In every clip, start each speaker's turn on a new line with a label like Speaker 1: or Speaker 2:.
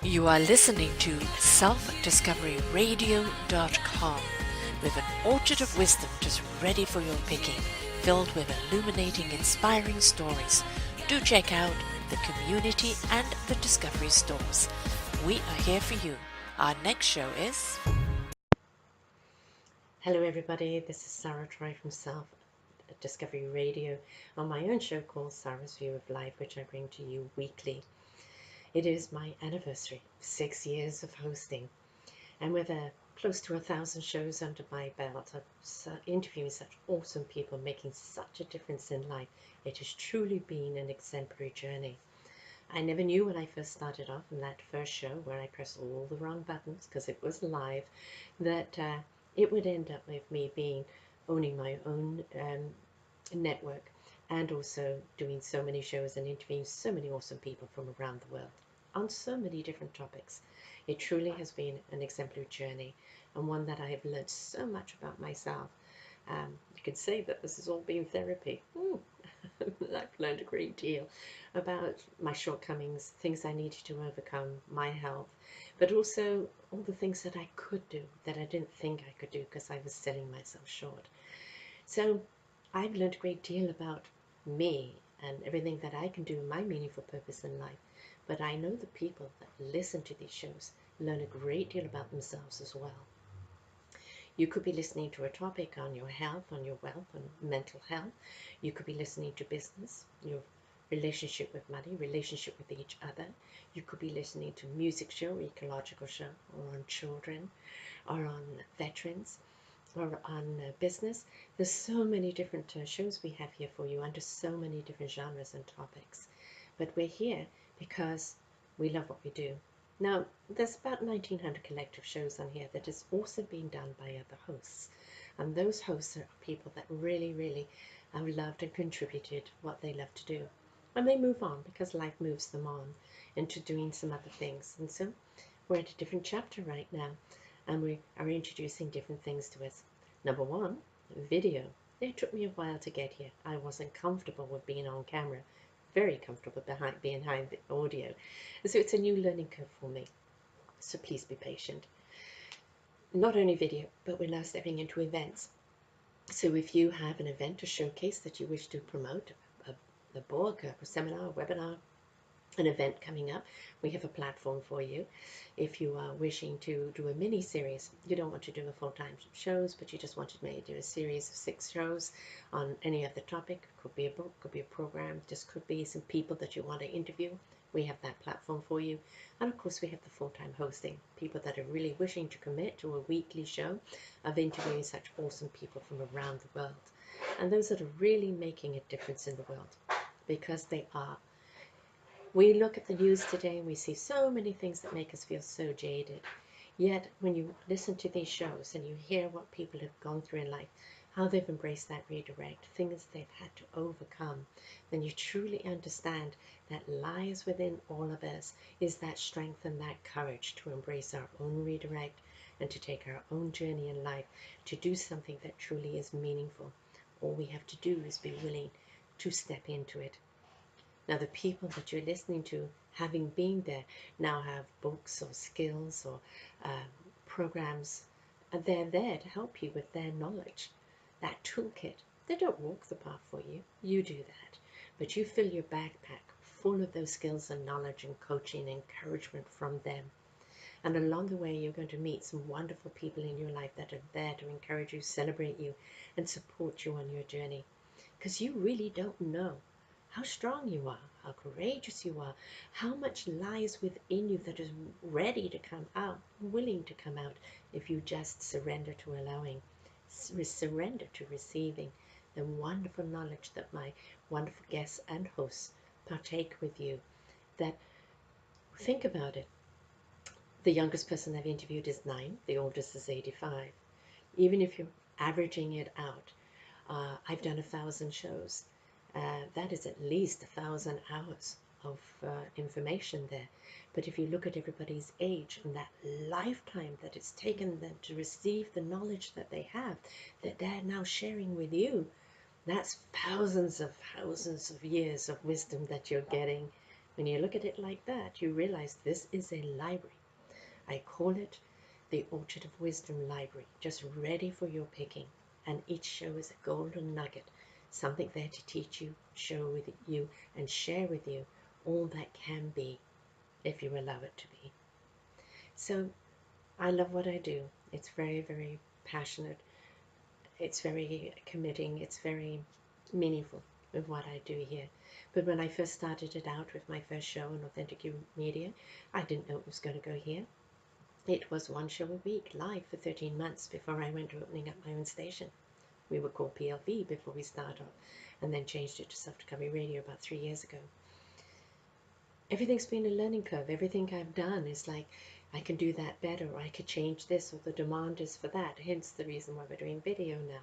Speaker 1: You are listening to selfdiscoveryradio.com with an orchard of wisdom just ready for your picking, filled with illuminating, inspiring stories. Do check out the community and the discovery stores. We are here for you. Our next show is...
Speaker 2: Hello everybody, this is Sara from Self Discovery Radio on my own show called Sara's View of Life, which I bring to you weekly. It is my anniversary, 6 years of hosting, and with close to 1,000 shows under my belt, interviewing such awesome people making such a difference in life. It has truly been an exemplary journey. I never knew when I first started off in that first show where I pressed all the wrong buttons because it was live, that it would end up with me owning my own network and also doing so many shows and interviewing so many awesome people from around the world on so many different topics. It truly has been an exemplary journey and one that I have learned so much about myself. You could say that this has all been therapy. I've learned a great deal about my shortcomings, things I needed to overcome, my health, but also all the things that I could do that I didn't think I could do because I was selling myself short. So I've learned a great deal about me and everything that I can do in my meaningful purpose in life. But I know the people that listen to these shows learn a great deal about themselves as well. You could be listening to a topic on your health, on your wealth, on mental health. You could be listening to business, your relationship with money, relationship with each other. You could be listening to music show, ecological show, or on children, or on veterans, or on business. There's so many different shows we have here for you under so many different genres and topics. But we're here because we love what we do. Now, there's about 1,900 collective shows on here that has also been done by other hosts. And those hosts are people that really, really have loved and contributed what they love to do. And they move on because life moves them on into doing some other things. And so we're at a different chapter right now, and we are introducing different things to us. Number one, video. It took me a while to get here. I wasn't comfortable with being on camera, very comfortable behind the audio. So it's a new learning curve for me. So please be patient. Not only video, but we're now stepping into events. So if you have an event or showcase that you wish to promote, a book, a seminar, a webinar, an event coming up, we have a platform for you. If you are wishing to do a mini series, you don't want to do a full-time shows, but you just want to maybe do a series of 6 shows on any other topic. Could be a book, could be a program, just could be some people that you want to interview. We have that platform for you. And of course we have the full-time hosting, people that are really wishing to commit to a weekly show of interviewing such awesome people from around the world, and those that are really making a difference in the world, because they are. We look at the news today and we see so many things that make us feel so jaded. Yet when you listen to these shows and you hear what people have gone through in life, how they've embraced that redirect, things they've had to overcome, then you truly understand that lies within all of us is that strength and that courage to embrace our own redirect and to take our own journey in life to do something that truly is meaningful. All we have to do is be willing to step into it. Now, the people that you're listening to, having been there, now have books or skills or programs, and they're there to help you with their knowledge, that toolkit. They don't walk the path for you. You do that. But you fill your backpack full of those skills and knowledge and coaching and encouragement from them. And along the way, you're going to meet some wonderful people in your life that are there to encourage you, celebrate you, and support you on your journey. Because you really don't know how strong you are, how courageous you are, how much lies within you that is ready to come out, willing to come out, if you just surrender to allowing, surrender to receiving the wonderful knowledge that my wonderful guests and hosts partake with you. That, think about it, the youngest person I've interviewed is 9, the oldest is 85. Even if you're averaging it out, I've done 1,000 shows. That is at least 1,000 hours of information there. But if you look at everybody's age and that lifetime that it's taken them to receive the knowledge that they have, that they're now sharing with you, that's thousands of years of wisdom that you're getting. When you look at it like that, you realize this is a library. I call it the Orchard of Wisdom Library, just ready for your picking. And each show is a golden nugget, something there to teach you, show with you, and share with you all that can be if you allow it to be. So I love what I do. It's very, very passionate. It's very committing. It's very meaningful with what I do here. But when I first started it out with my first show on Authentic Media, I didn't know it was going to go here. It was one show a week, live for 13 months before I went to opening up my own station. We were called PLV before we started off, and then changed it to Self Discovery Radio about 3 years ago. Everything's been a learning curve. Everything I've done is like, I can do that better, or I could change this, or the demand is for that. Hence the reason why we're doing video now.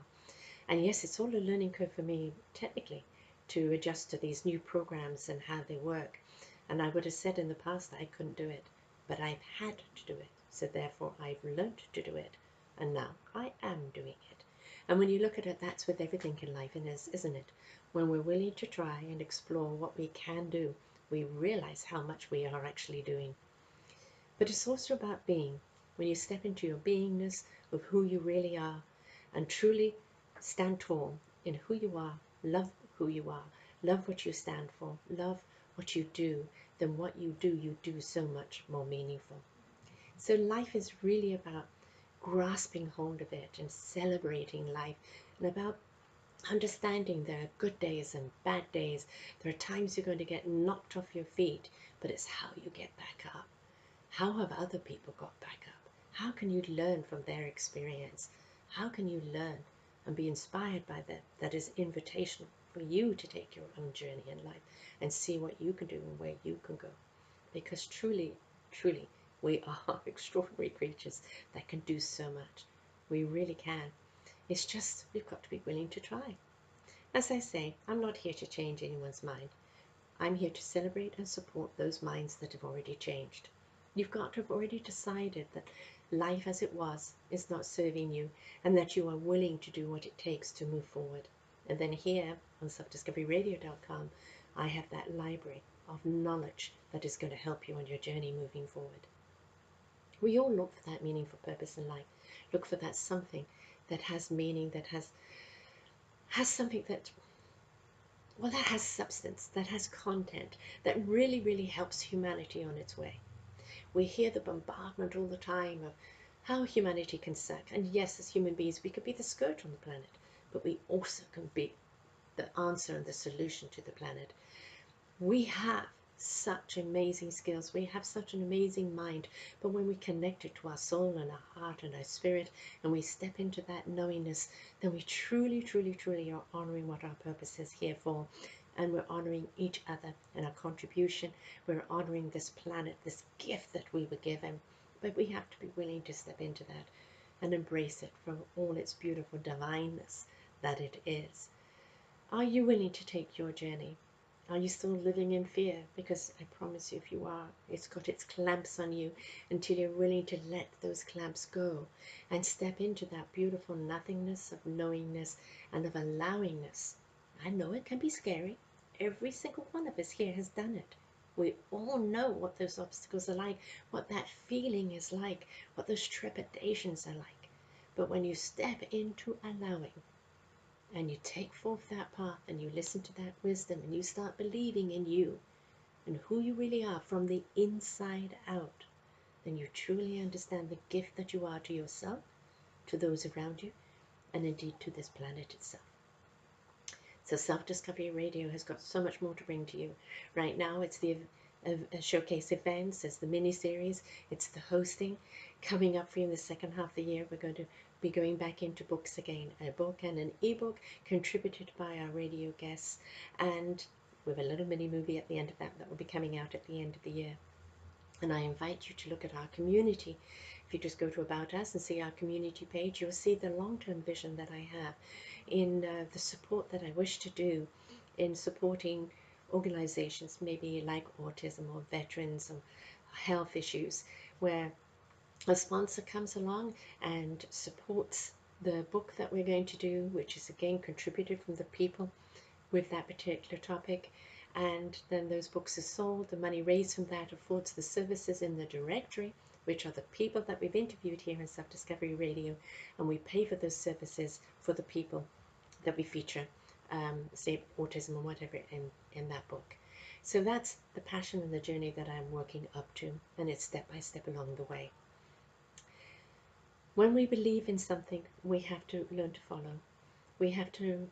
Speaker 2: And yes, it's all a learning curve for me, technically, to adjust to these new programs and how they work. And I would have said in the past that I couldn't do it, but I've had to do it. So therefore, I've learned to do it. And now I am doing it. And when you look at it, that's with everything in life, isn't it? When we're willing to try and explore what we can do, we realize how much we are actually doing. But it's also about being. When you step into your beingness of who you really are and truly stand tall in who you are, love who you are, love what you stand for, love what you do, then what you do so much more meaningful. So life is really about grasping hold of it and celebrating life, and about understanding there are good days and bad days. There are times you're going to get knocked off your feet, but it's how you get back up. How have other people got back up? How can you learn from their experience? How can you learn and be inspired by them? That is invitational for you to take your own journey in life and see what you can do and where you can go. Because truly, truly, we are extraordinary creatures that can do so much. We really can. It's just we've got to be willing to try. As I say, I'm not here to change anyone's mind. I'm here to celebrate and support those minds that have already changed. You've got to have already decided that life as it was is not serving you, and that you are willing to do what it takes to move forward. And then here on selfdiscoveryradio.com, I have that library of knowledge that is going to help you on your journey moving forward. We all look for that meaningful purpose in life. Look for that something that has meaning, that has something that, well, that has substance, that has content, that really, really helps humanity on its way. We hear the bombardment all the time of how humanity can suck. And yes, as human beings, we could be the scourge on the planet, but we also can be the answer and the solution to the planet. We have such amazing skills. We have such an amazing mind. But when we connect it to our soul and our heart and our spirit, and we step into that knowingness, then we truly, truly, truly are honoring what our purpose is here for. And we're honoring each other and our contribution. We're honoring this planet, this gift that we were given. But we have to be willing to step into that and embrace it for all its beautiful divineness that it is. Are you willing to take your journey? Are you still living in fear? Because I promise you, if you are, it's got its clamps on you until you're willing to let those clamps go and step into that beautiful nothingness of knowingness and of allowingness. I know it can be scary. Every single one of us here has done it. We all know what those obstacles are like, what that feeling is like, what those trepidations are like. But when you step into allowing, and you take forth that path and you listen to that wisdom and you start believing in you and who you really are from the inside out, then you truly understand the gift that you are to yourself, to those around you, and indeed to this planet itself. So Self-Discovery Radio has got so much more to bring to you. Right now it's the showcase events, it's the mini-series, it's the hosting. Coming up for you in the second half of the year, we're going to be going back into books again, a book and an ebook contributed by our radio guests, and with a little mini movie at the end of that will be coming out at the end of the year. And I invite you to look at our community. If you just go to About Us and see our community page, you'll see the long-term vision that I have in the support that I wish to do in supporting organizations maybe like autism or veterans or health issues, where a sponsor comes along and supports the book that we're going to do, which is again contributed from the people with that particular topic, And then those books are sold. The money raised from that affords the services in the directory, which are the people that we've interviewed here in Self-Discovery Radio, and we pay for those services for the people that we feature, say autism or whatever in that book. So that's the passion and the journey that I'm working up to, and it's step by step along the way. When we believe in something, we have to learn to follow. We have to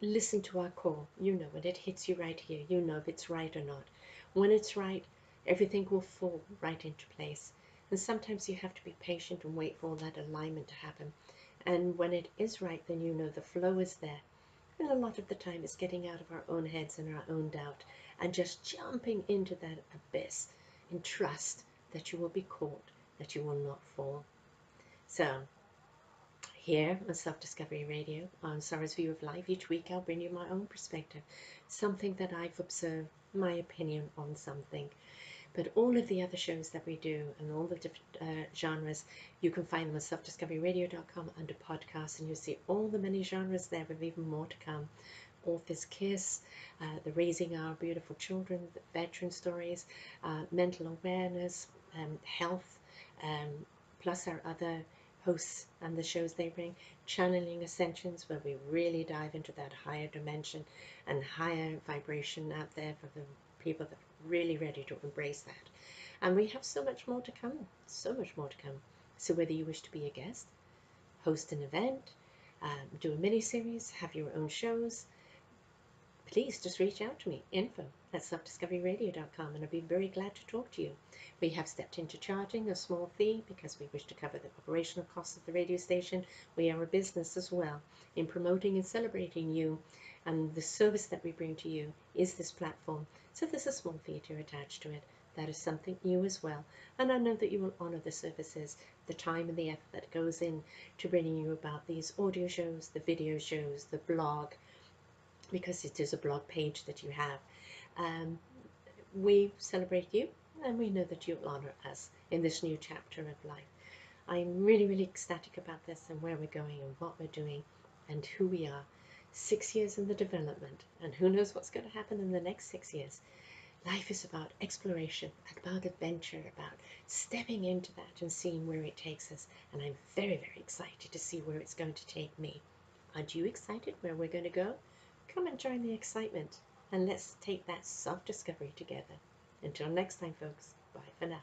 Speaker 2: listen to our core. You know it. It hits you right here. You know if it's right or not. When it's right, everything will fall right into place. And sometimes you have to be patient and wait for all that alignment to happen. And when it is right, then you know the flow is there. And a lot of the time it's getting out of our own heads and our own doubt and just jumping into that abyss in trust that you will be caught, that you will not fall. So here on Self-Discovery Radio, on Sara's View of Life, each week I'll bring you my own perspective, something that I've observed, my opinion on something. But all of the other shows that we do and all the different genres, you can find them on selfdiscoveryradio.com under podcasts, and you'll see all the many genres there with even more to come. Author's Kiss, the Raising Our Beautiful Children, the veteran stories, mental awareness, health, plus our other hosts and the shows they bring, Channeling Ascensions, where we really dive into that higher dimension and higher vibration out there for the people that are really ready to embrace that. And we have so much more to come, so much more to come. So whether you wish to be a guest, host an event, do a mini-series, have your own shows, please just reach out to me, info@selfdiscoveryradio.com, and I'll be very glad to talk to you. We have stepped into charging a small fee because we wish to cover the operational costs of the radio station. We are a business as well in promoting and celebrating you, and the service that we bring to you is this platform. So there's a small fee to attach to it. That is something new as well, and I know that you will honor the services, the time and the effort that goes in to bringing you about these audio shows, the video shows, the blog, because it is a blog page that you have. We celebrate you, and we know that you'll honor us in this new chapter of life. I'm really, really ecstatic about this and where we're going and what we're doing and who we are. 6 years in the development, and who knows what's going to happen in the next 6 years. Life is about exploration, about adventure, about stepping into that and seeing where it takes us. And I'm very, very excited to see where it's going to take me. Aren't you excited where we're going to go? Come and join the excitement, and let's take that self-discovery together. Until next time, folks, bye for now.